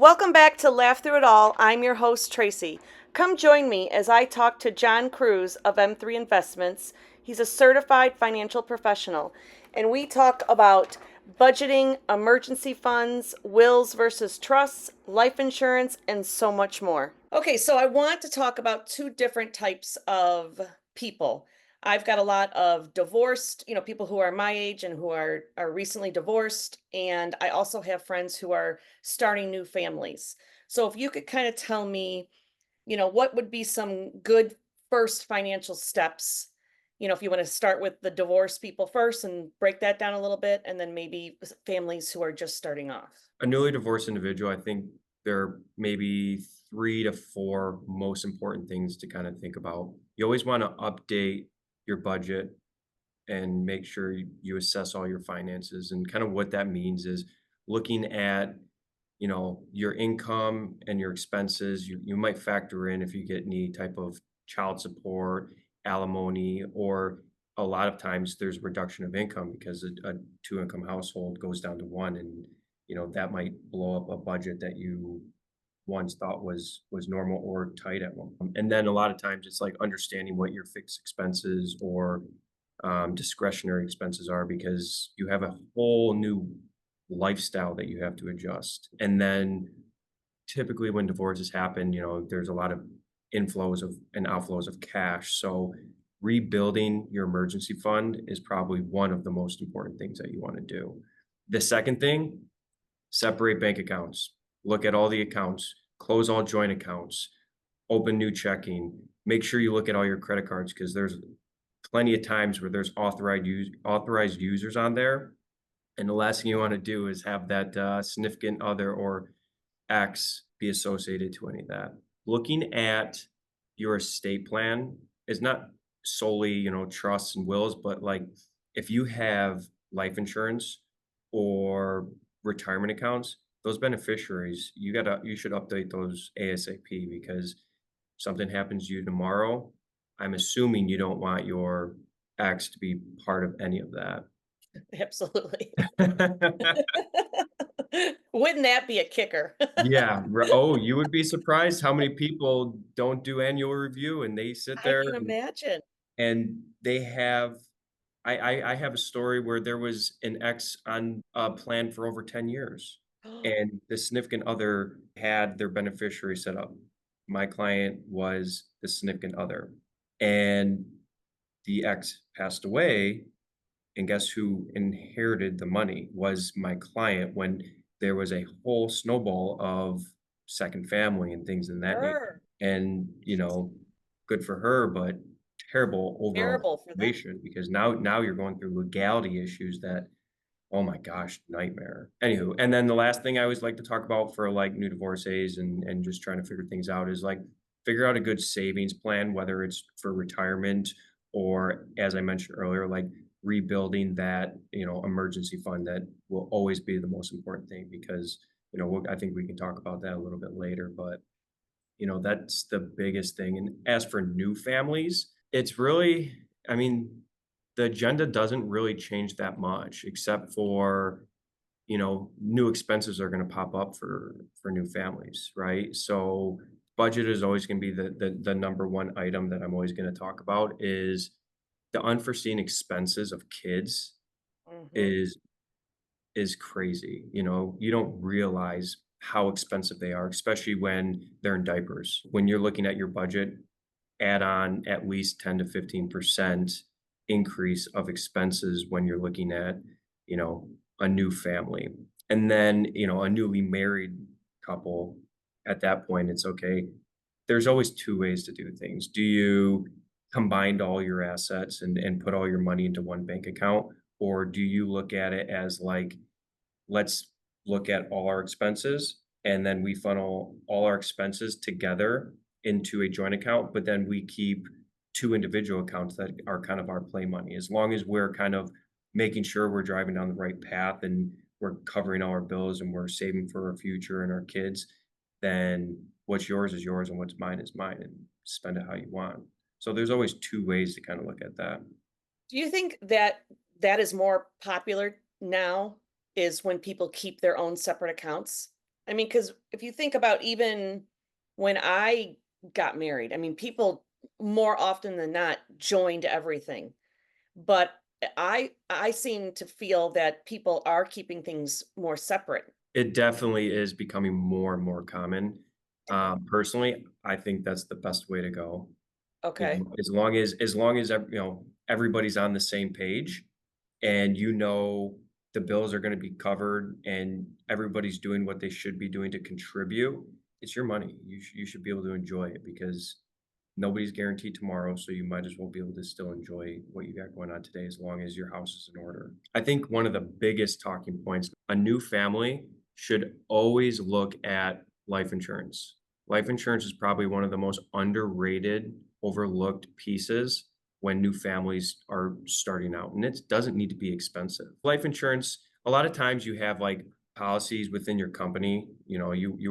Welcome back to Laugh Through It All. I'm your host, Tracy. Come join me as I talk to John Cruse of M3 Investments. He's a certified financial professional, and we talk about budgeting, emergency funds, wills versus trusts, life insurance, and so much more. Okay, so I want to talk about two different types of people. I've got a lot of divorced, people who are my age and who are recently divorced, and I also have friends who are starting new families. So if you could kind of tell me, what would be some good first financial steps, if you want to start with the divorced people first and break that down a little bit, and then maybe families who are just starting off. A newly divorced individual, I think there are maybe 3 to 4 most important things to kind of think about. You always want to update your budget and make sure you assess all your finances. And kind of what that means is looking at, your income and your expenses. You might factor in if you get any type of child support, alimony, or a lot of times there's reduction of income because a two-income household goes down to one, and that might blow up a budget that you once thought was normal or tight at one point. And then a lot of times it's like understanding what your fixed expenses or discretionary expenses are, because you have a whole new lifestyle that you have to adjust. And then typically when divorces happen, there's a lot of inflows of and outflows of cash. So rebuilding your emergency fund is probably one of the most important things that you want to do. The second thing, separate bank accounts. Look at all the accounts, close all joint accounts, open new checking. Make sure you look at all your credit cards, because there's plenty of times where there's authorized users on there, and the last thing you want to do is have that significant other or X be associated to any of that. Looking at your estate plan is not solely, trusts and wills, but like if you have life insurance or retirement accounts, those beneficiaries, you should update those ASAP, because something happens to you tomorrow, I'm assuming you don't want your ex to be part of any of that. Absolutely. Wouldn't that be a kicker? Yeah, oh, you would be surprised how many people don't do annual review, and they sit I there can and imagine. they have I have a story where there was an ex on a plan for over 10 years, and the significant other had their beneficiary set up. My client was the significant other, and the ex passed away, and guess who inherited the money? Was my client, when there was a whole snowball of second family and things in that nature. Sure. And, good for her, but terrible overall Terrible for them. situation, because now you're going through legality issues that, oh my gosh, nightmare. Anywho, and then the last thing I always like to talk about for like new divorcees and just trying to figure things out is like figure out a good savings plan, whether it's for retirement or, as I mentioned earlier, like rebuilding that, emergency fund. That will always be the most important thing, because, I think we can talk about that a little bit later, but that's the biggest thing. And as for new families, it's really, I mean, the agenda doesn't really change that much, except for, new expenses are going to pop up for new families, right? So budget is always going to be the number one item that I'm always going to talk about. Is the unforeseen expenses of kids Mhm. is crazy. You don't realize how expensive they are, especially when they're in diapers. When you're looking at your budget, add on at least 10 to 15% increase of expenses when you're looking at, you know, a new family. And then, a newly married couple, at that point, it's okay. There's always two ways to do things. Do you combine all your assets and put all your money into one bank account? Or do you look at it as like, let's look at all our expenses, and then we funnel all our expenses together into a joint account, but then we keep two individual accounts that are kind of our play money. As long as we're kind of making sure we're driving down the right path and we're covering all our bills and we're saving for our future and our kids, then what's yours is yours and what's mine is mine, and spend it how you want. So there's always two ways to kind of look at that. Do you think that that is more popular now, is when people keep their own separate accounts? I mean, because if you think about even when I got married, I mean, people more often than not joined everything. But I seem to feel that people are keeping things more separate. It definitely is becoming more and more common. Personally, I think that's the best way to go. You Okay. know, as long as everybody's on the same page and the bills are gonna be covered and everybody's doing what they should be doing to contribute, it's your money. You should be able to enjoy it because nobody's guaranteed tomorrow, so you might as well be able to still enjoy what you got going on today as long as your house is in order. I think one of the biggest talking points, a new family should always look at life insurance. Life insurance is probably one of the most underrated, overlooked pieces when new families are starting out, and it doesn't need to be expensive. Life insurance, a lot of times you have like policies within your company. You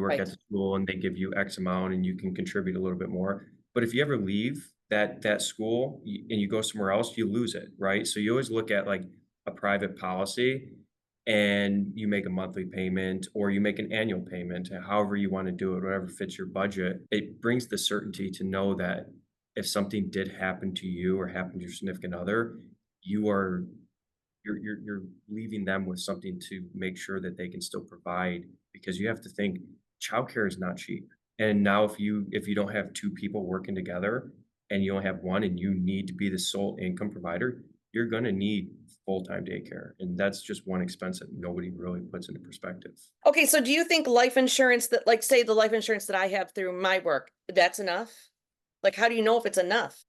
work at Right. the school and they give you X amount and you can contribute a little bit more. But if you ever leave that school and you go somewhere else, you lose it, right? So you always look at like a private policy and you make a monthly payment or you make an annual payment, however you want to do it, whatever fits your budget. It brings the certainty to know that if something did happen to you or happen to your significant other, you are you're leaving them with something to make sure that they can still provide because you have to think childcare is not cheap. And now if you don't have two people working together and you only have one and you need to be the sole income provider, you're going to need full-time daycare. And that's just one expense that nobody really puts into perspective. Okay, so do you think life insurance that like say the life insurance that I have through my work, that's enough? Like how do you know if it's enough?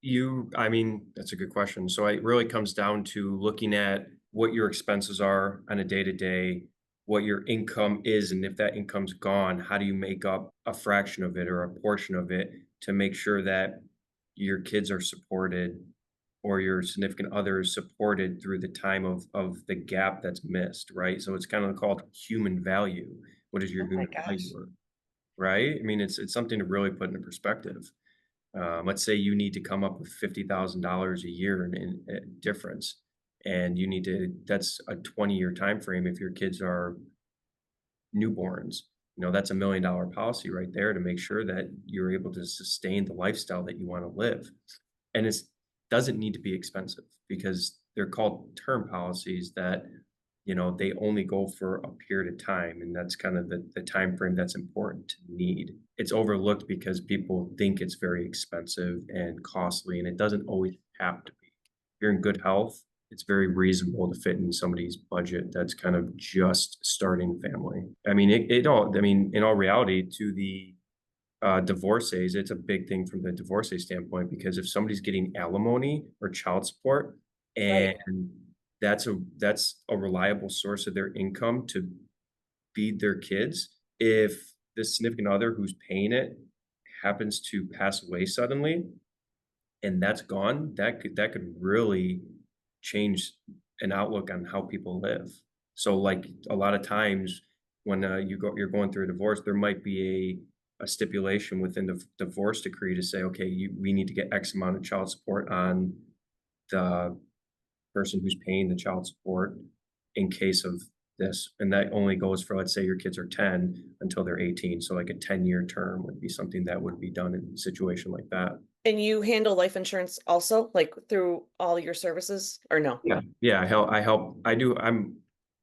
I mean, that's a good question. So it really comes down to looking at what your expenses are on a day to day, what your income is, and if that income's gone, how do you make up a fraction of it or a portion of it to make sure that your kids are supported or your significant other is supported through the time of the gap that's missed, right? So it's kind of called human value. What is your Oh my human value gosh. worth, right? I mean, it's something to really put into perspective. Let's say you need to come up with $50,000 a year in difference, and that's a 20-year time frame if your kids are newborns. That's $1 million policy right there to make sure that you're able to sustain the lifestyle that you want to live. And it doesn't need to be expensive because they're called term policies that they only go for a period of time, and that's kind of the time frame that's important to need. It's overlooked because people think it's very expensive and costly, and it doesn't always have to be. If you're in good health, it's very reasonable to fit in somebody's budget that's kind of just starting family. I mean, in all reality, to the divorcees, it's a big thing from the divorcee standpoint because if somebody's getting alimony or child support and Right. that's a reliable source of their income to feed their kids, if the significant other who's paying it happens to pass away suddenly and that's gone, that could really change an outlook on how people live. So, like, a lot of times when, you're going through a divorce, there might be a stipulation within the divorce decree to say, "Okay, we need to get X amount of child support on the person who's paying the child support in case of this," and that only goes for, let's say your kids are 10 until they're 18, so, like, a 10-year term would be something that would be done in a situation like that. And you handle life insurance also, like through all your services or no? Yeah, yeah, I'm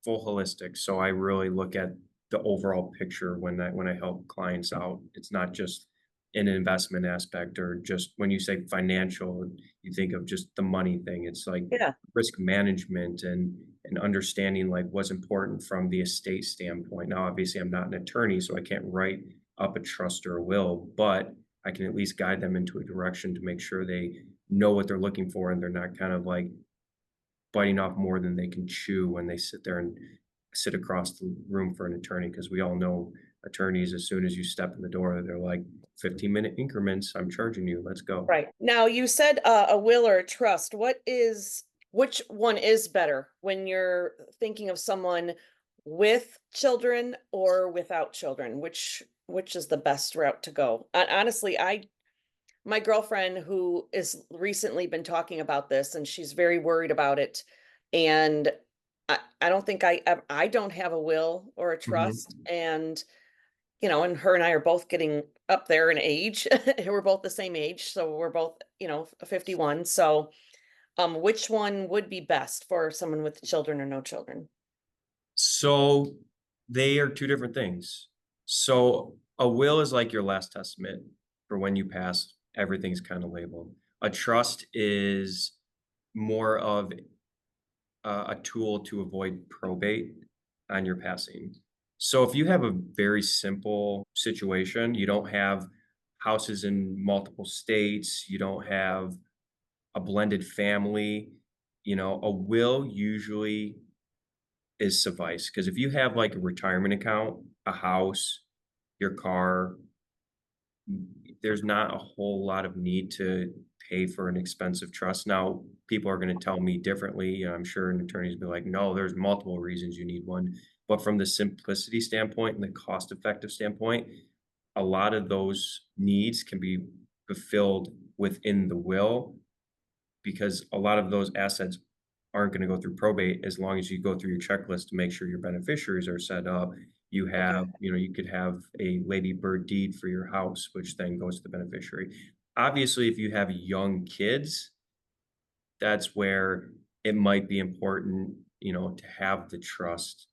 full holistic, so I really look at the overall picture when I help clients out. It's not just an investment aspect or just when you say financial, you think of just the money thing. It's like Yeah. risk management and understanding like what's important from the estate standpoint. Now, obviously, I'm not an attorney, so I can't write up a trust or a will, but I can at least guide them into a direction to make sure they know what they're looking for and they're not kind of like biting off more than they can chew when they sit there and sit across the room for an attorney. Because we all know attorneys, as soon as you step in the door, they're like 15-minute increments. I'm charging you. Let's go. Right. Now you said a will or a trust. Which one is better when you're thinking of someone with children or without children? Which is the best route to go? Honestly, I my girlfriend who is recently been talking about this and she's very worried about it. And I don't think I don't have a will or a Mhm. trust. And and her and I are both getting up there in age. We're both the same age, so we're both, 51. So, which one would be best for someone with children or no children? So they are two different things. So a will is like your last testament for when you pass, everything's kind of labeled. A trust is more of a tool to avoid probate on your passing. So if you have a very simple situation, you don't have houses in multiple states, you don't have a blended family, a will usually is suffice. Because if you have like a retirement account, a house, your car, there's not a whole lot of need to pay for an expensive trust. Now, people are going to tell me differently. I'm sure an attorney's be like, no, there's multiple reasons you need one. But from the simplicity standpoint and the cost effective standpoint, a lot of those needs can be fulfilled within the will because a lot of those assets aren't going to go through probate as long as you go through your checklist to make sure your beneficiaries are set up. You Okay. have, you could have a lady bird deed for your house, which then goes to the beneficiary. Obviously, if you have young kids, that's where it might be important, to have the trust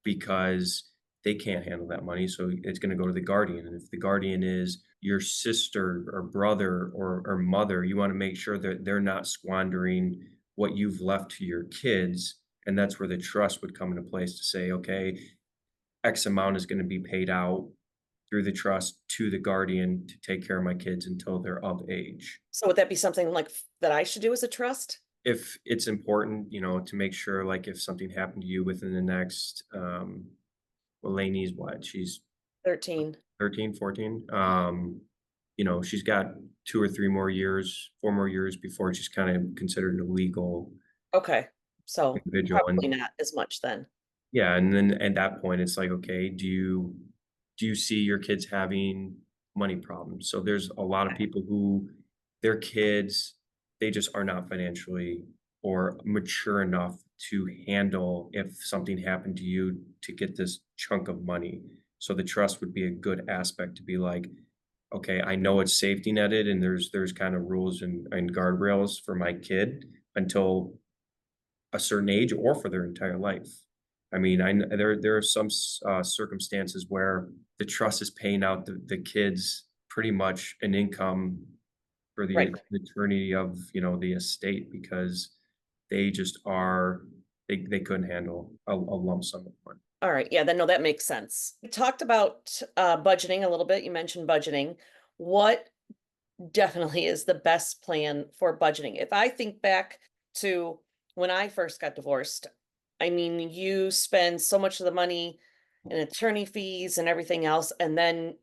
because they can't handle that money. So it's going to go to the guardian. And if the guardian is your sister or brother or mother, you want to make sure that they're not squandering what you've left to your kids. And that's where the trust would come into place to say, okay, X amount is going to be paid out through the trust to the guardian to take care of my kids until they're of age. So would that be something like that I should do as a trust? If it's important, to make sure, like, if something happened to you within the next, well, Lainey's what? She's 13. 13, 14. She's got 2 or 3 more years, 4 more years before she's kind of considered a legal Okay. So individual, probably and not as much then. yeah, and then at that point, it's like, okay, do you see your kids having money problems? So there's a lot of Okay. people who their kids, they just are not financially or mature enough to handle if something happened to you to get this chunk of money. So the trust would be a good aspect to be like, okay, I know it's safety netted and there's kind of rules and guardrails for my kid until a certain age or for their entire life. I mean, there are some circumstances where the trust is paying out the kids pretty much an income for the Right. eternity of the estate because they just are they couldn't handle a lump sum of money. All right. Yeah, then no, that makes sense. We talked about budgeting a little bit. You mentioned budgeting. What definitely is the best plan for budgeting? If I think back to when I first got divorced, I mean, you spend so much of the money in attorney fees and everything else. And then,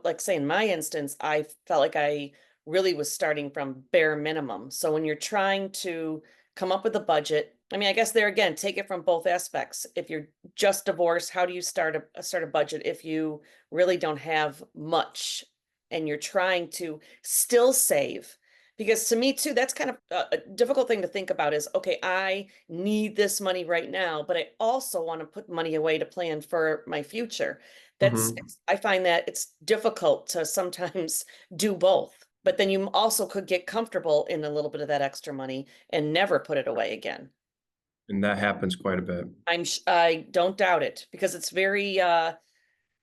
like say in my instance, I felt like I really was starting from bare minimum. So when you're trying to come up with a budget, I mean, I guess there again, take it from both aspects. If you're just divorced, how do you start a budget if you really don't have much and you're trying to still save? Because to me too, that's kind of a difficult thing to think about is, okay, I need this money right now, but I also want to put money away to plan for my future. Mhm. I find that it's difficult to sometimes do both, but then you also could get comfortable in a little bit of that extra money and never put it away again. And that happens quite a bit. I don't doubt it because it's very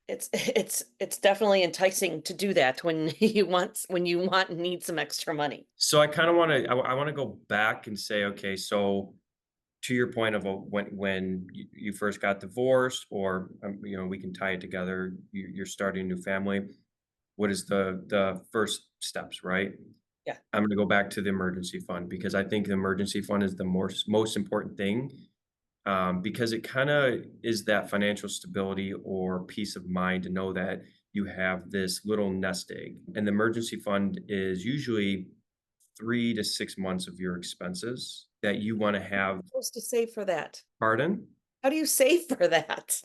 it's definitely enticing to do that when you want and need some extra money. So I kind of want to I want to go back and say, okay, so to your point of when you first got divorced, or we can tie it together. You're starting a new family. What is the first steps, right? Yeah. I'm going to go back to the emergency fund because I think the emergency fund is the most important thing because it kind of is that financial stability or peace of mind to know that you have this little nest egg. And the emergency fund is usually 3 to 6 months of your expenses that you want to have. Supposed to save for that. Pardon? How do you save for that?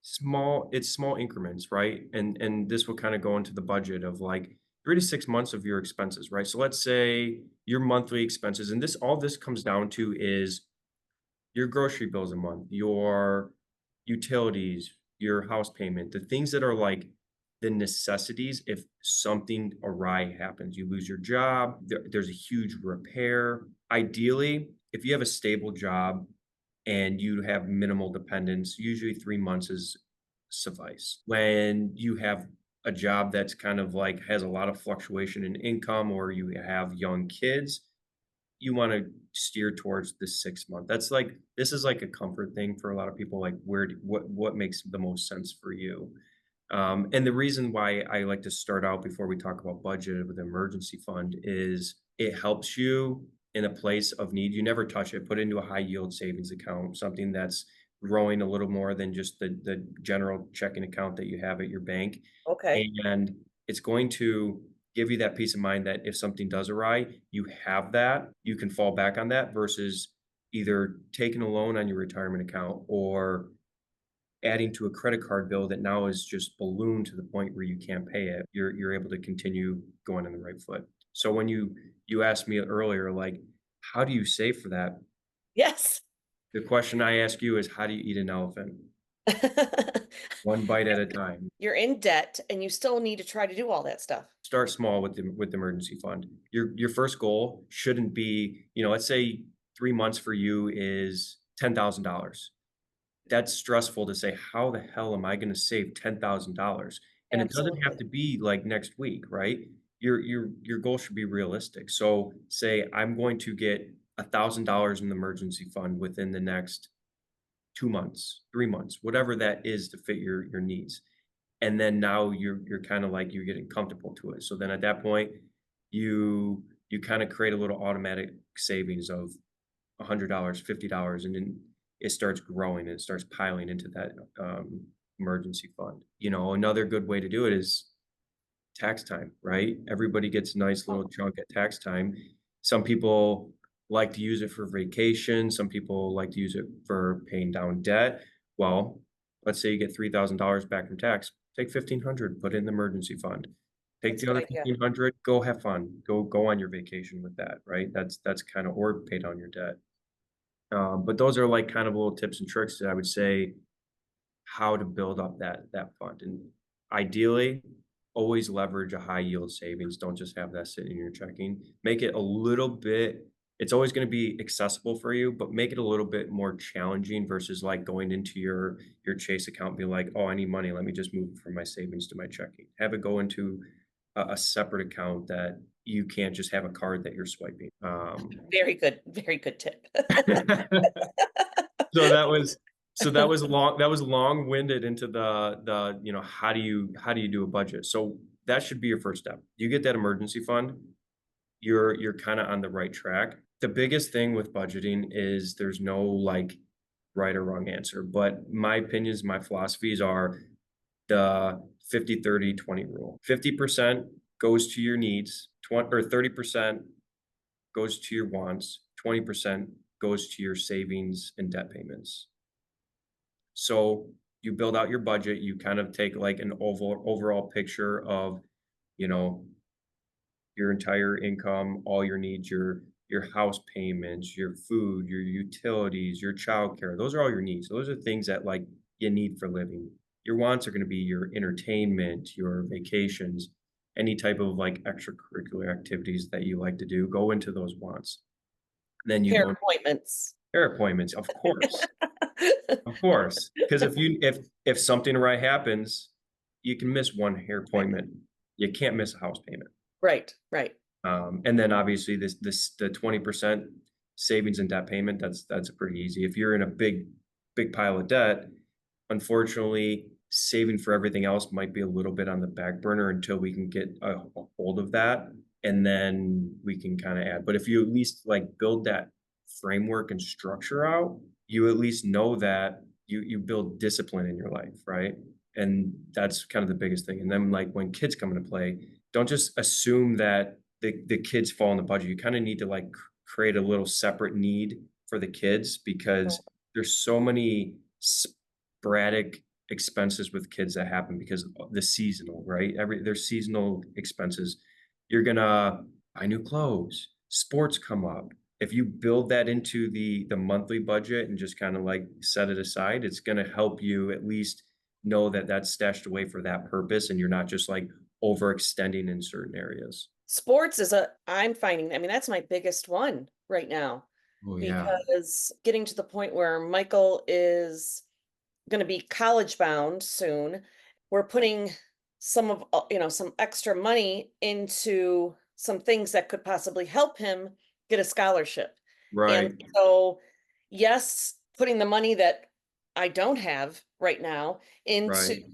It's small increments, right? And this will kind of go into the budget of like 3 to 6 months of your expenses, right? So let's say your monthly expenses, and all this comes down to is your grocery bills a month, your utilities, your house payment, the things that are like the necessities if something awry happens. You lose your job, there's a huge repair. Ideally, if you have a stable job and you have minimal dependence, usually 3 months is suffice. When you have a job that's kind of like has a lot of fluctuation in income or you have young kids, you wanna steer towards the 6 month. That's like this is like a comfort thing for a lot of people, like, where do what makes the most sense for you? And the reason why I like to start out before we talk about budget with emergency fund is it helps you in a place of need. You never touch it. Put it into a high yield savings account, something that's growing a little more than just the general checking account that you have at your bank. Okay. And it's going to give you that peace of mind that if something does awry, you have that, you can fall back on that versus either taking a loan on your retirement account or adding to a credit card bill that now is just ballooned to the point where you can't pay it, you're able to continue going on the right foot. So when you asked me earlier, like, how do you save for that? Yes. The question I ask you is, how do you eat an elephant? One bite at a time. You're in debt and you still need to try to do all that stuff. Start small with the emergency fund. Your first goal shouldn't be, let's say 3 months for you is $10,000. That's stressful to say, "How the hell am I gonna save $10,000?" And it doesn't have Absolutely. to be, like, next week, right? Your goal should be realistic. So, say, "I'm going to get $1,000 in the emergency fund within the next 2 months, 3 months," whatever that is to fit your needs. And then now you're kinda like you're getting comfortable to it. So then at that point, you kinda create a little automatic savings of $100, $50, and then it starts growing and it starts piling into that emergency fund. Another good way to do it is tax time, right? Everybody gets a nice Oh, little chunk at tax time. Some people like to use it for vacation. Some people like to use it for paying down debt. Well, let's say you get $3,000 back from tax. Take 1,500, put it in the emergency fund. Take that's a the good other idea. 1,500, go have fun. Go on your vacation with that, right? That's kind of or pay down your debt. But those are like kind of little tips and tricks that I would say how to build up that fund. And ideally, always leverage a high yield savings. Don't just have that sitting in your checking. Make it a little bit, it's always going to be accessible for you, but make it a little bit more challenging versus like going into your Chase account and be like, oh, I need money. Let me just move it from my savings to my checking. Have it go into a separate account that you can't just have a card that you're swiping. Very good tip. So that was long-winded into the, how do you do a budget? So that should be your first step. You get that emergency fund, you're kinda on the right track. The biggest thing with budgeting is there's no, like, right or wrong answer, but my opinions, my philosophies are the 50-30-20 rule. 50% goes to your needs, 30% goes to your wants, 20% goes to your savings and debt payments. So you build out your budget, you kind of take like an overall picture of, you know, your entire income, all your needs, your house payments, your food, your utilities, your childcare. Those are all your needs. Those are things that like you need for living. Your wants are going to be your entertainment, your vacations, any type of like extracurricular activities that you like to do. Go into those wants. Then you Hair go into appointments. hair appointments, of course. Of course, because if something right happens, you can miss one hair Right. appointment. You can't miss a house payment. Right, right. And then obviously the 20% savings and debt payment, that's pretty easy. If you're in a big pile of debt, unfortunately, saving for everything else might be a little bit on the back burner until we can get a hold of that, and then we can kind of add. But if you at least like build that framework and structure out, you at least know that you build discipline in your life, right? And that's kind of the biggest thing. And then like when kids come into play, don't just assume that the kids fall in the budget. You kind of need to like create a little separate need for the kids Mm. because there's so many sporadic expenses with kids that happen because of the seasonal, right? There's seasonal expenses. You're gonna buy new clothes, sports come up. If you build that into the monthly budget and just kind of like set it aside, it's gonna help you at least know that that's stashed away for that purpose and you're not just like overextending in certain areas. Sports is a I'm finding, I mean, that's my biggest one right now Oh yeah. because getting to the point where Michael is going to be college bound soon, we're putting some of, some extra money into some things that could possibly help him get a scholarship. And Right. so, yes, putting the money that I don't have right now into Right.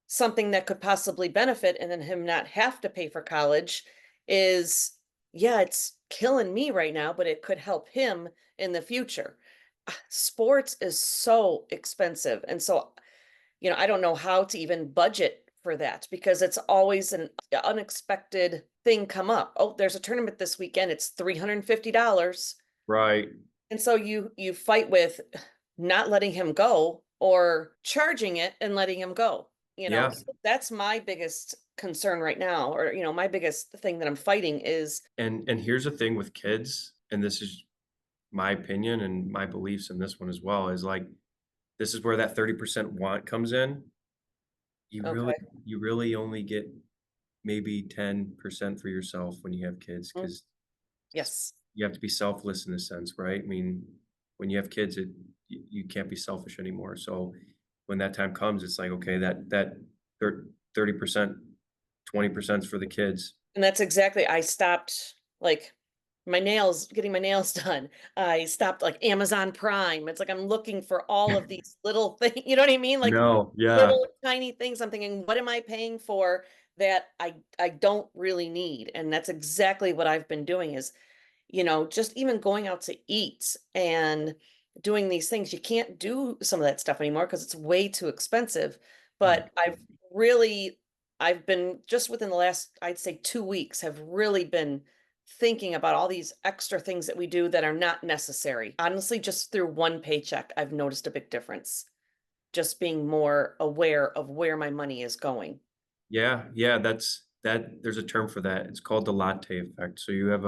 something that could possibly benefit and then him not have to pay for college is, yeah, it's killing me right now, but it could help him in the future. Sports is so expensive. And so, I don't know how to even budget for that because it's always an unexpected thing come up. Oh, there's a tournament this weekend. It's $350. Right. And so you fight with not letting him go or charging it and letting him go. Yeah. So that's my biggest concern right now, or my biggest thing that I'm fighting is And here's the thing with kids, and this is my opinion and my beliefs in this one as well, is like this is where that 30% want comes in. You really okay. you really only get maybe 10% for yourself when you have kids Mm, because yes. you have to be selfless in a sense, right? I mean, when you have kids, you can't be selfish anymore. So when that time comes, it's like, okay, that 30%, 20% for the kids. And that's exactly I stopped like getting my nails done. I stopped like Amazon Prime. It's like I'm looking for all of these little things, you know what I mean? Like No, yeah, little tiny things. I'm thinking, what am I paying for that I don't really need? And that's exactly what I've been doing is, just even going out to eat and doing these things. You can't do some of that stuff anymore because it's way too expensive. oh, But I've been just within the last, I'd say 2 weeks, have really been thinking about all these extra things that we do that are not necessary. Honestly, just through one paycheck, I've noticed a big difference. Just being more aware of where my money is going. yeah, yeah. There's a term for that. It's called the latte effect. So you have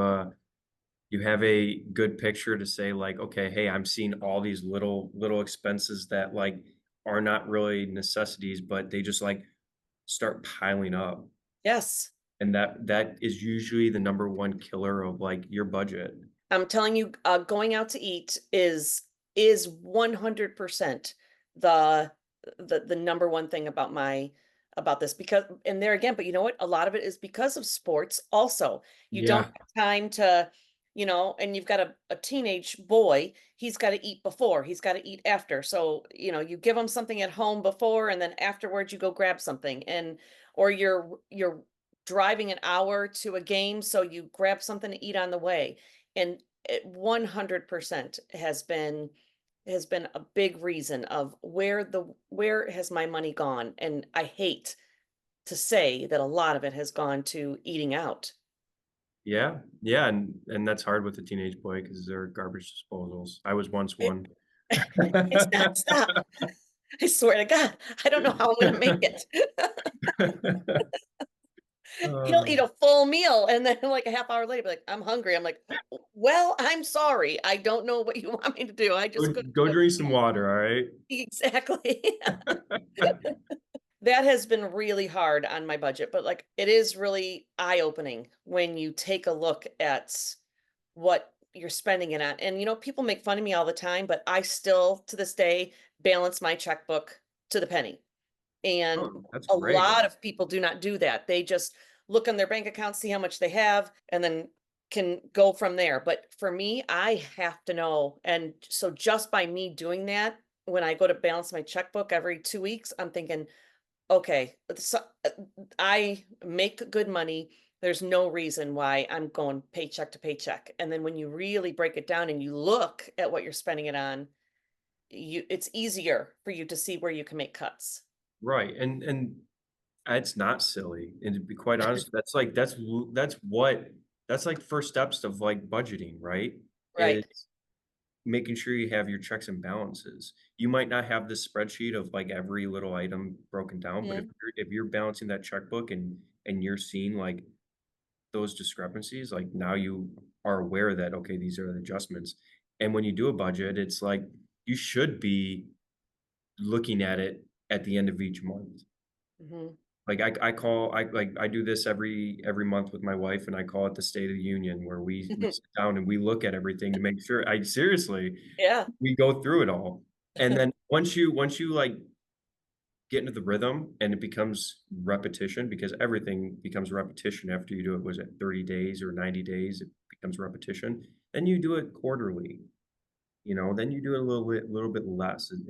a good picture to say like, okay, hey, I'm seeing all these little expenses that like are not really necessities, but they just like start piling up. Yes. And that is usually the number one killer of like your budget. I'm telling you, going out to eat is 100% the the number one thing about this because and there again, but you know what? A lot of it is because of sports also. You don't Yeah, have time to, and you've got a teenage boy, he's got to eat before, he's got to eat after. So, you give him something at home before and then afterwards you go grab something and or you're driving an hour to a game, so you grab something to eat on the way and it 100% has been a big reason of where has my money gone, and I hate to say that a lot of it has gone to eating out. yeah, yeah, and that's hard with a teenage boy because they're garbage disposals. I was once It one. it's nonstop. I swear to God, I don't know how I'm gonna make it. He'll eat Oh, a full meal and then like a half hour later, be like, I'm hungry. I'm like, well, I'm sorry. I don't know what you want me to do. I just couldn't go cook. drink some water, all right? Exactly. That has been really hard on my budget, but, like, it is really eye-opening when you take a look at what you're spending it on, and, people make fun of me all the time, but I still, to this day, balance my checkbook to the penny, and Oh, that's a great. lot of people do not do that. They just look on their bank account, see how much they have, and then can go from there, but for me, I have to know, and so just by me doing that, when I go to balance my checkbook every 2 weeks, I'm thinking, okay, so I make good money. There's no reason why I'm going paycheck to paycheck. And then when you really break it down and you look at what you're spending it on, it's easier for you to see where you can make cuts. Right, and it's not silly, and to be quite honest, that's like that's like first steps of, like, budgeting, right? Is Right. making sure you have your checks and balances. You might not have this spreadsheet of, like, every little item broken down, but Mhm. if you're balancing that checkbook and you're seeing, like, those discrepancies, like, now you are aware that, okay, these are the adjustments, and when you do a budget, it's like, you should be looking at it at the end of each month. Mhm. Like I do this every month with my wife, and I call it the State of the Union, where we sit down and we look at everything to make sure. I seriously, Yeah. we go through it all, and then once you like get into the rhythm and it becomes repetition, because everything becomes repetition after you do it. Was it 30 days or 90 days? It becomes repetition. Then you do it quarterly. Then you do it a little bit less, and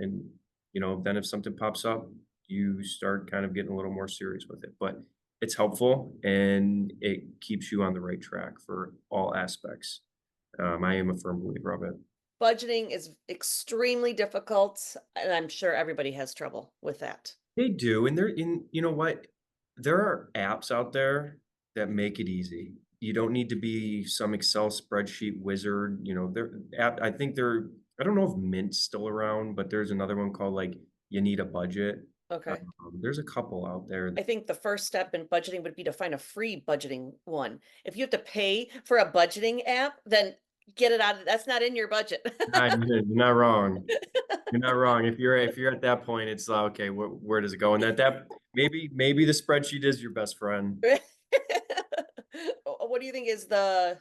then if something pops up, you start kind of getting a little more serious with it. But it's helpful and it keeps you on the right track for all aspects. I am a firm believer of it. Budgeting is extremely difficult, and I'm sure everybody has trouble with that. They do, and you know what? There are apps out there that make it easy. You don't need to be some Excel spreadsheet wizard. I think I don't know if Mint's still around, but there's another one called like You Need a Budget. Okay. There's a couple out there. I think the first step in budgeting would be to find a free budgeting one. If you have to pay for a budgeting app, then get it out of that's not in your budget. You're not wrong. You're not wrong. If you're at that point, it's okay. Where does it go? And that maybe the spreadsheet is your best friend. What do you think is the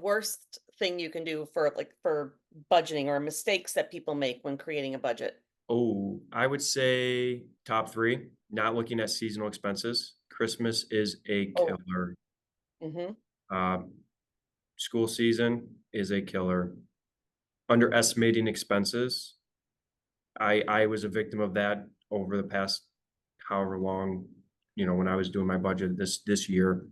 worst thing you can do for for budgeting or mistakes that people make when creating a budget? Oh, I would say top three, not looking at seasonal expenses. Christmas is a Oh, killer. mm-hmm. Um, School season is a killer. Underestimating expenses. I was a victim of that over the past however long, when I was doing my budget this year.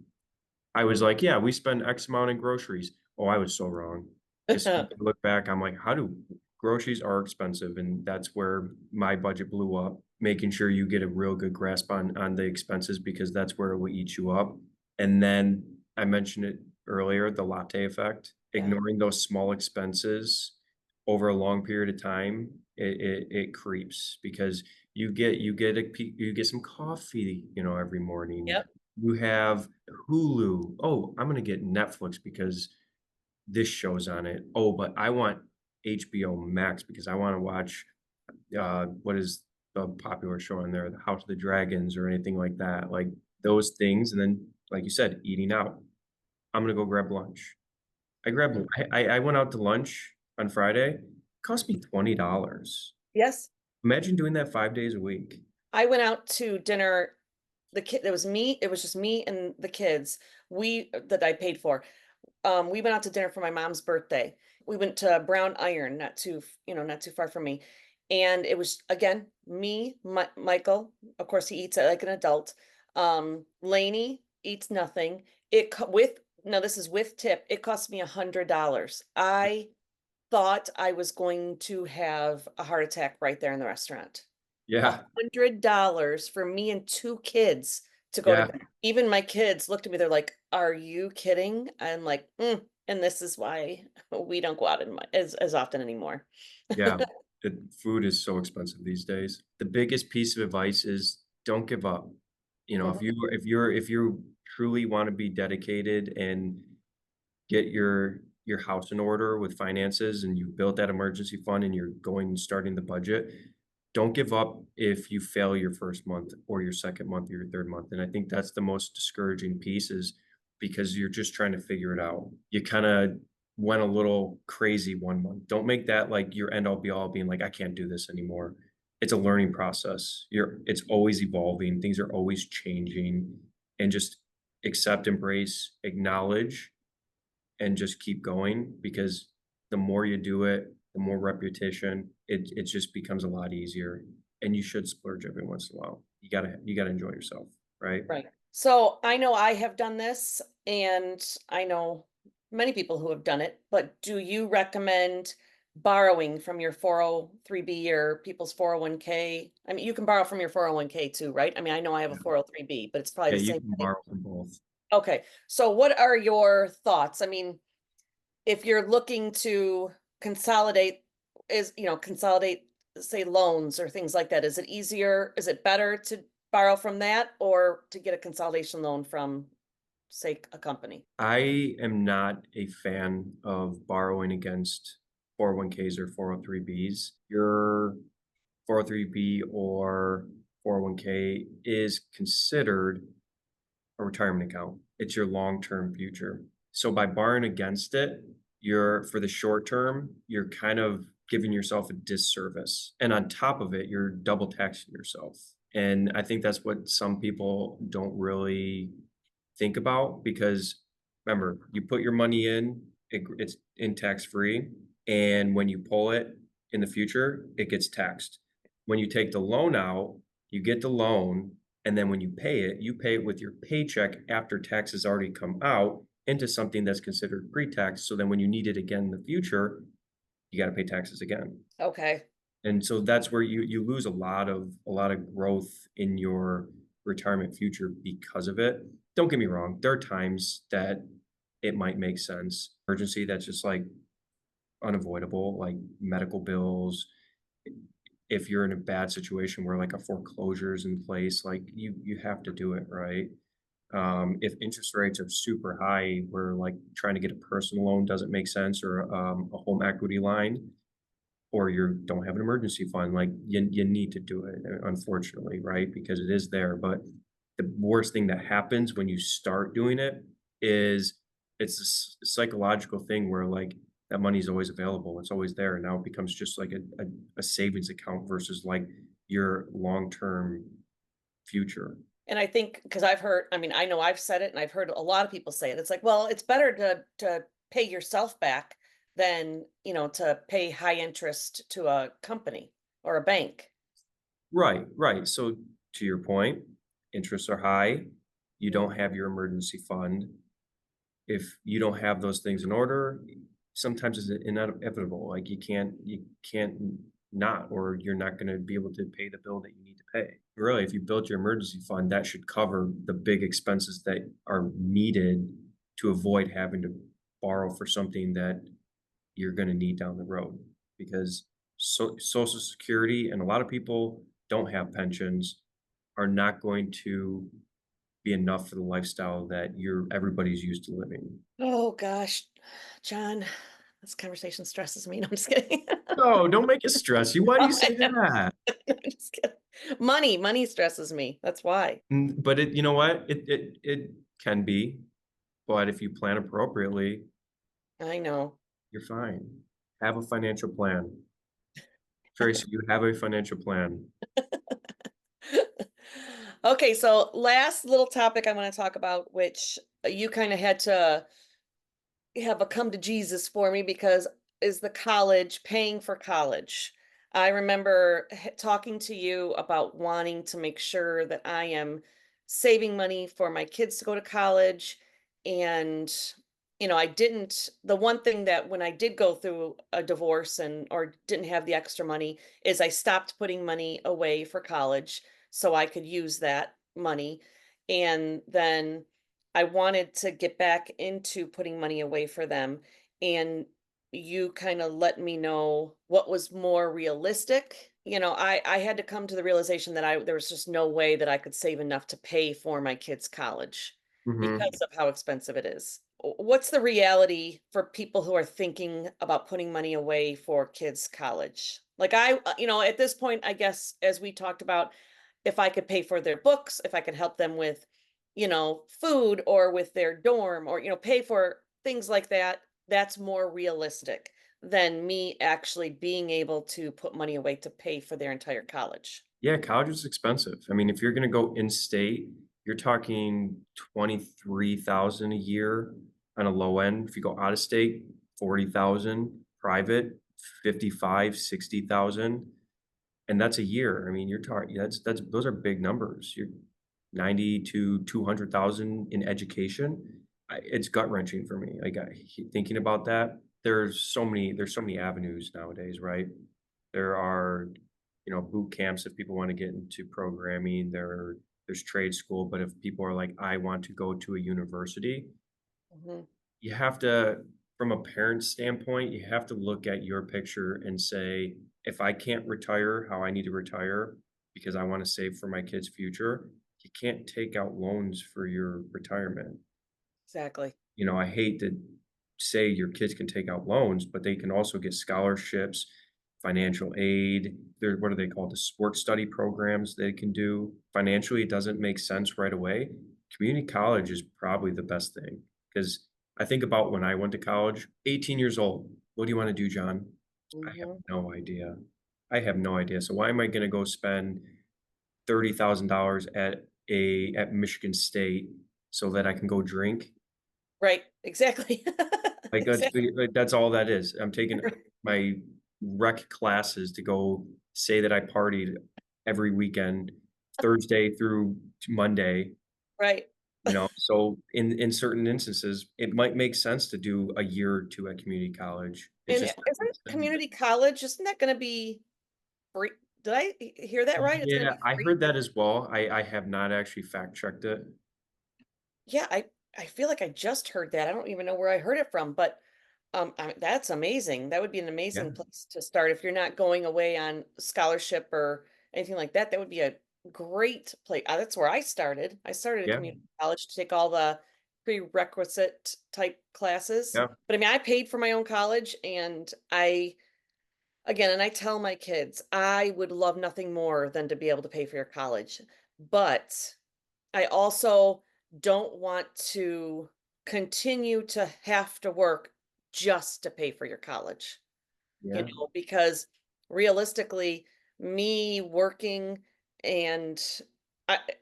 I was like, yeah, we spend X amount in groceries. Oh, I was so wrong. Just look back, I'm like, how do groceries are expensive? And that's where my budget blew up, making sure you get a real good grasp on the expenses, because that's where it will eat you up. And then I mentioned it earlier, the latte effect, Yeah. ignoring those small expenses over a long period of time, it creeps, because you get some coffee, every morning. Yep. You have Hulu. Oh, I'm gonna get Netflix because this show's on it. Oh, but I want HBO Max because I want to watch what is the popular show on there, The House of the Dragons or anything like that. Like those things, and then like you said, eating out. I'm gonna go grab lunch. I grabbed. Mhm. I went out to lunch on Friday. It cost me $20. Yes. Imagine doing that 5 days a week. I went out to dinner. It was just me and the kids. We that I paid for. We went out to dinner for my mom's birthday. We went to Brown Iron, not too far from me. And it was again me, Michael. Of course, he eats it like an adult. Lainey eats nothing. It co- with no, this is with tip. It cost me $100. I thought I was going to have a heart attack right there in the restaurant. Yeah, $100 for me and two kids to go to yeah, dinner. Even my kids looked at me, they're like, "Are you kidding?" I'm like, and this is why we don't go out as often anymore. yeah. The food is so expensive these days. The biggest piece of advice is don't give up. If Mhm. you truly want to be dedicated and get your house in order with finances, and you built that emergency fund and you're going and starting the budget, don't give up if you fail your first month or your second month or your third month. And I think that's the most discouraging piece, is because you're just trying to figure it out. You kind of went a little crazy one month. Don't make that like your end all be all, being like, I can't do this anymore. It's a learning process. It's always evolving. Things are always changing, and just accept, embrace, acknowledge, and just keep going, because the more you do it, the more repetition, it just becomes a lot easier. And you should splurge every once in a while. You gotta enjoy yourself, right? Right. So I know I have done this, and I know many people who have done it, but do you recommend borrowing from your 403b or people's 401k? I mean, you can borrow from your 401k too, right? I mean, I know I have a Yeah. 403b, but it's probably Yeah, the you same can thing. borrow from both. Okay. So what are your thoughts? I mean, if you're looking to consolidate consolidate, say, loans or things like that, is it better to borrow from that or to get a consolidation loan from, say, a company? I am not a fan of borrowing against 401ks or 403bs. Your 403b or 401k is considered a retirement account. It's your long-term future. So by borrowing against it, you're for the short term, you're kind of giving yourself a disservice. And on top of it, you're double taxing yourself. And I think that's what some people don't really think about because remember, you put your money in, it's in tax free. And when you pull it in the future, it gets taxed. When you take the loan out, you get the loan, and then when you pay it with your paycheck after taxes already come out into something that's considered pre-tax. So then when you need it again in the future, you got to pay taxes again. Okay. And so that's where you lose a lot of growth in your retirement future because of it. Don't get me wrong, there are times that it might make sense. Emergency that's just like unavoidable, like medical bills. If you're in a bad situation where like a foreclosure is in place, like you have to do it, right? If interest rates are super high, where like trying to get a personal loan doesn't make sense, or a home equity line, or you don't have an emergency fund, like you need to do it, unfortunately, right? Because it is there. But the worst thing that happens when you start doing it is it's a psychological thing where like that money is always available. It's always there. And now it becomes just like a savings account versus like your long-term future. And I think because I've heard, I mean, I know I've said it and I've heard a lot of people say it. It's like, well, it's better to pay yourself back than, to pay high interest to a company or a bank. Right, right. So to your point, interests are high. You Mhm. don't have your emergency fund. If you don't have those things in order, sometimes it's inevitable. Like you can't not, or you're not going to be able to pay the bill that you need to pay. Really, if you build your emergency fund, that should cover the big expenses that are needed to avoid having to borrow for something that you're going to need down the road. Because Social Security and a lot of people don't have pensions are not going to be enough for the lifestyle that everybody's used to living. Oh gosh, John, this conversation stresses me. No, I'm just kidding. No, don't make it stress you. Why do you Oh, say I know. that? I'm just kidding. Money stresses me. That's why. But you know what? It can be, but if you plan appropriately, I know. you're fine. Have a financial plan. Tracy, you have a financial plan. Okay, so last little topic I want to talk about, which you kind of had to have a come to Jesus for me because is the college, paying for college. I remember talking to you about wanting to make sure that I am saving money for my kids to go to college. And, I didn't, the one thing that when I did go through a divorce and or didn't have the extra money is I stopped putting money away for college so I could use that money. And then I wanted to get back into putting money away for them, and you kind of let me know what was more realistic. I had to come to the realization that there was just no way that I could save enough to pay for my kids' college Hmm. because of how expensive it is. What's the reality for people who are thinking about putting money away for kids' college? Like at this point, I guess as we talked about, if I could pay for their books, if I could help them with, food or with their dorm or, pay for things like that, that's more realistic than me actually being able to put money away to pay for their entire college. Yeah, college is expensive. I mean, if you're going to go in state, you're talking 23,000 a year on a low end. If you go out of state, 40,000, private, 55, 60,000. And that's a year. I mean, you're talking that's those are big numbers. You're 90 to 200,000 in education. It's gut wrenching for me. Like thinking about that, there's so many avenues nowadays, right? There are, boot camps if people want to get into programming. There's trade school, but if people are like, I want to go to a university, Mhm. you have to, from a parent standpoint, you have to look at your picture and say, if I can't retire how I need to retire because I want to save for my kids' future, you can't take out loans for your retirement. Exactly. I hate to say your kids can take out loans, but they can also get scholarships. financial aid. There, what are they called? The sport study programs they can do. Financially, it doesn't make sense right away. Community college is probably the best thing because I think about when I went to college, 18 years old. What do you want to do, John? I have Hmm. no idea. I have no idea. So why am I going to go spend $30,000 at Michigan State so that I can go drink? Right. Exactly. Exactly. Like, that's all that is. I'm taking my rec classes to go say that I partied every weekend, Thursday through to Monday, Right. So in certain instances, it might make sense to do a year or 2 at community college. It's And just not isn't incentive. community college, isn't that going to be free? Did I hear that right? It's going to Yeah, be I free? heard that as well. I have not actually fact checked it. Yeah, I feel like I just heard that. I don't even know where I heard it from, but that's amazing. That would be an Yeah, amazing place to start if you're not going away on scholarship or anything like that. That would be a great place. That's where I started. I started at yeah, community college to take all the prerequisite type classes. yeah, But I mean, I paid for my own college, and and I tell my kids, I would love nothing more than to be able to pay for your college. But I also don't want to continue to have to work just to pay for your college, yeah, because realistically, me working and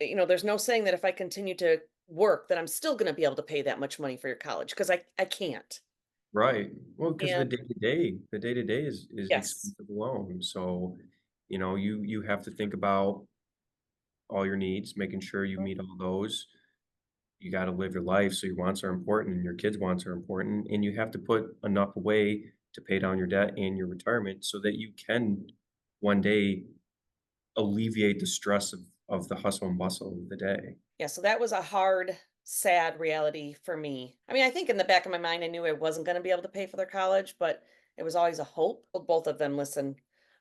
there's no saying that if I continue to work that I'm still going to be able to pay that much money for your college because I can't. right. Well, because And the day-to-day is yes, expensive alone. So, you have to think about all your needs, making sure you mhm, meet all those. You gotta live your life, so your wants are important and your kids' wants are important, and you have to put enough away to pay down your debt and your retirement so that you can one day alleviate the stress of the hustle and bustle of the day. yeah, so that was a hard, sad reality for me. I mean, I think in the back of my mind, I knew I wasn't going to be able to pay for their college, but it was always a hope. Well, both of them, listen,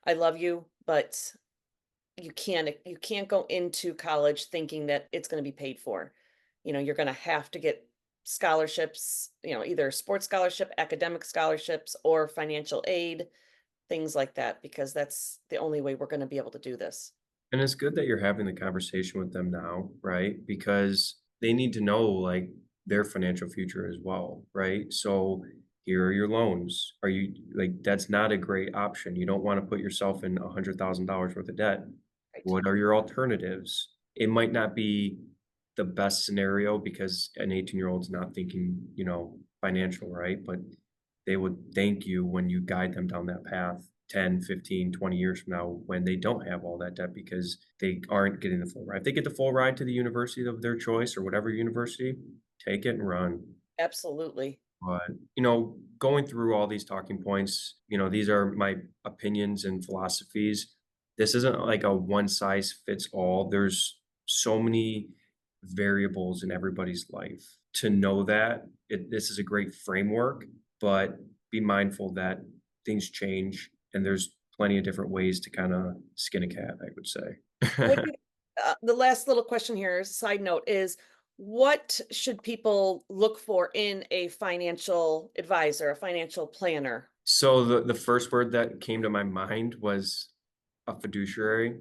I love you, but you can't go into college thinking that it's going to be paid for. You're going to have to get scholarships, either sports scholarship, academic scholarships, or financial aid, things like that, because that's the only way we're going to be able to do this. And it's good that you're having the conversation with them now, right? Because they need to know, like, their financial future as well, right? So, here are your loans. Are you like, that's not a great option. You don't wanna put yourself in $100,000 worth of debt. Right. What are your alternatives? It might not be the best scenario because an 18-year-old's not thinking, financial, right? But they would thank you when you guide them down that path 10, 15, 20 years from now when they don't have all that debt because they aren't getting the full ride. If they get the full ride to the university of their choice or whatever university, take it and run. Absolutely. But, going through all these talking points, these are my opinions and philosophies. This isn't like a one size fits all. There's so many variables in everybody's life. To know that this is a great framework, but be mindful that things change and there's plenty of different ways to kind of skin a cat, I would What say. do the last little question here, side note, is what should people look for in a financial advisor, a financial planner? So the first word that came to my mind was a fiduciary.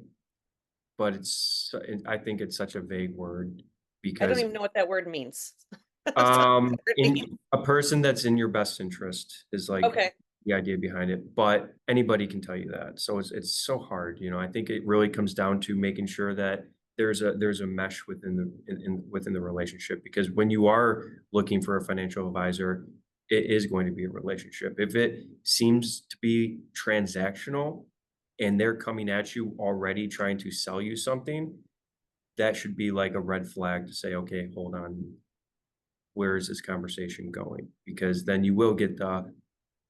But I think it's such a vague word I don't because, even know what that word means. So what does that word mean? in a person that's in your best interest is, like, Okay. the idea behind it, but anybody can tell you that, so it's so hard, I think it really comes down to making sure that there's a mesh within the relationship, because when you are looking for a financial advisor, it is going to be a relationship. If it seems to be transactional and they're coming at you already trying to sell you something, that should be like a red flag to say, "Okay, hold on, where is this conversation going?" Because then you will get the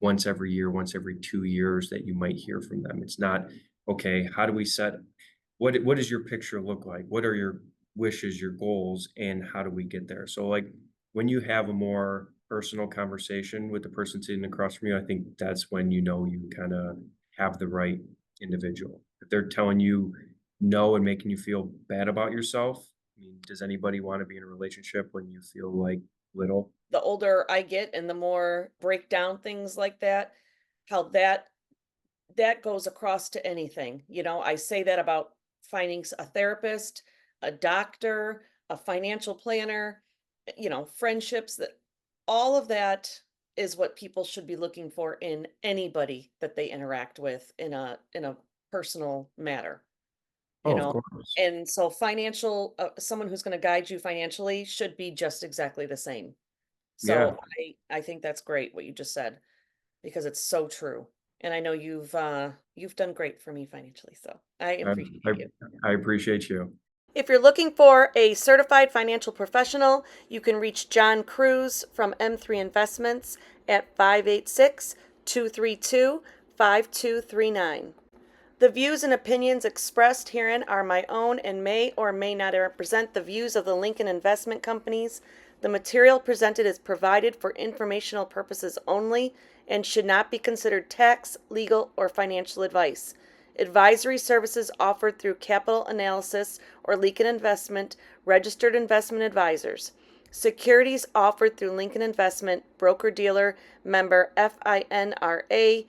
once every year, once every 2 years that you might hear from them. It's not, "Okay, how do we set what does your picture look like? What are your wishes, your goals, and how do we get there?" So, like, when you have a more personal conversation with the person sitting across from you, I think that's when you kinda have the right individual. If they're telling you no and making you feel bad about yourself, I mean, does anybody wanna be in a relationship when you feel, like, little? The older I get and the more break down things like that, how that that goes across to anything. I say that about finding a therapist, a doctor, a financial planner, friendships, that all of that is what people should be looking for in anybody that they interact with in a personal matter, you Oh, of know. course. And so financial someone who's going to guide you financially should be just exactly the same. Yeah. So I think that's great what you just said, because it's so true. And I know you've done great for me financially, so I I appreciate I you. I appreciate you. If you're looking for a certified financial professional, you can reach John Cruse from M3 Investments at 586-232-5239. The views and opinions expressed herein are my own and may or may not represent the views of the Lincoln Investment Companies. The material presented is provided for informational purposes only and should not be considered tax, legal, or financial advice. Advisory services offered through Capital Analysis or Lincoln Investment, registered investment advisors. Securities offered through Lincoln Investment, broker dealer, member FINRA/SIPC.